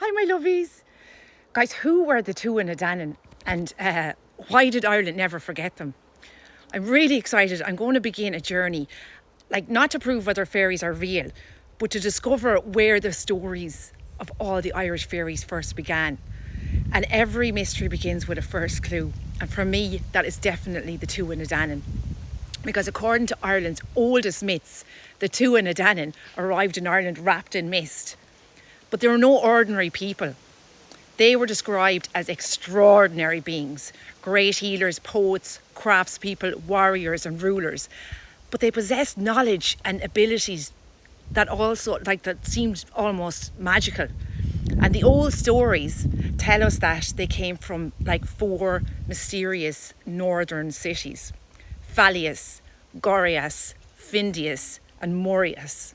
Hi, my lovies. Guys, who were the Tuatha Dé Danann and why did Ireland never forget them? I'm really excited. I'm going to begin a journey, like not to prove whether fairies are real, but to discover where the stories of all the Irish fairies first began. And every mystery begins with a first clue. And for me, that is definitely the Tuatha Dé Danann. Because according to Ireland's oldest myths, the Tuatha Dé Danann arrived in Ireland wrapped in mist. But they were no ordinary people. They were described as extraordinary beings, great healers, poets, craftspeople, warriors and rulers. But they possessed knowledge and abilities that seemed almost magical. And the old stories tell us that they came from four mysterious northern cities: Fairies, Gorias, Findias and Morias.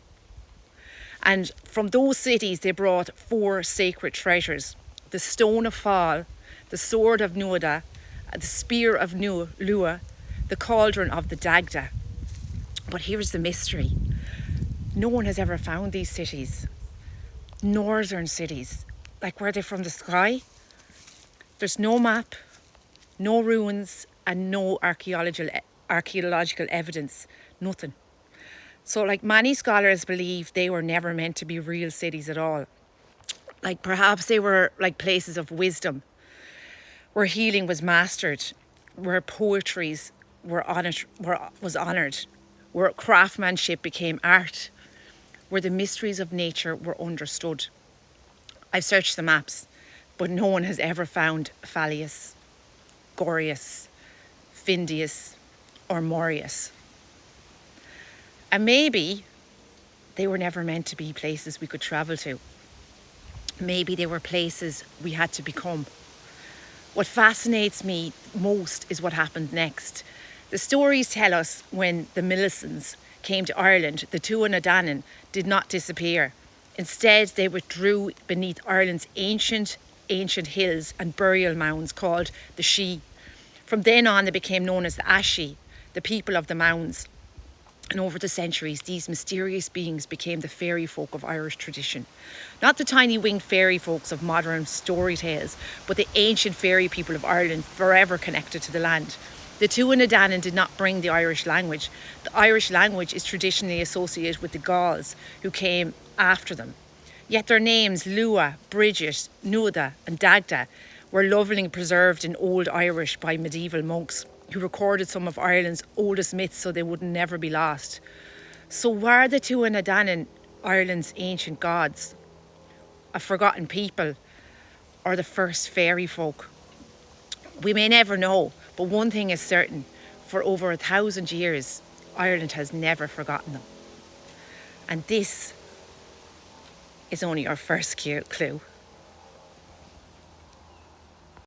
And from those cities they brought four sacred treasures: the Stone of Fall, the Sword of Nuada, the Spear of Lua, the Cauldron of the Dagda. But here's the mystery. No one has ever found these cities. Northern cities. Were they from the sky? There's no map, no ruins and no archaeological evidence. Nothing. So many scholars believe they were never meant to be real cities at all. Perhaps they were places of wisdom, where healing was mastered, where poetry was honoured, where craftsmanship became art, where the mysteries of nature were understood. I've searched the maps, but no one has ever found Fairies, Gorias, Findias or Morias. And maybe they were never meant to be places we could travel to. Maybe they were places we had to become. What fascinates me most is what happened next. The stories tell us when the Millicents came to Ireland, the Tuatha Dé Danann did not disappear. Instead, they withdrew beneath Ireland's ancient hills and burial mounds called the Sí. From then on, they became known as the Aos Sí, the people of the mounds. And over the centuries, these mysterious beings became the fairy folk of Irish tradition. Not the tiny winged fairy folks of modern story tales, but the ancient fairy people of Ireland, forever connected to the land. The Tuatha Dé Danann did not bring the Irish language. The Irish language is traditionally associated with the Gauls, who came after them. Yet their names, Lua, Bridget, Nuada and Dagda, were lovingly preserved in Old Irish by medieval monks, who recorded some of Ireland's oldest myths so they would never be lost. So were the Tuatha Dé Danann Ireland's ancient gods, a forgotten people, or the first fairy folk? We may never know, but one thing is certain: for over 1,000 years, Ireland has never forgotten them. And this is only our first clue.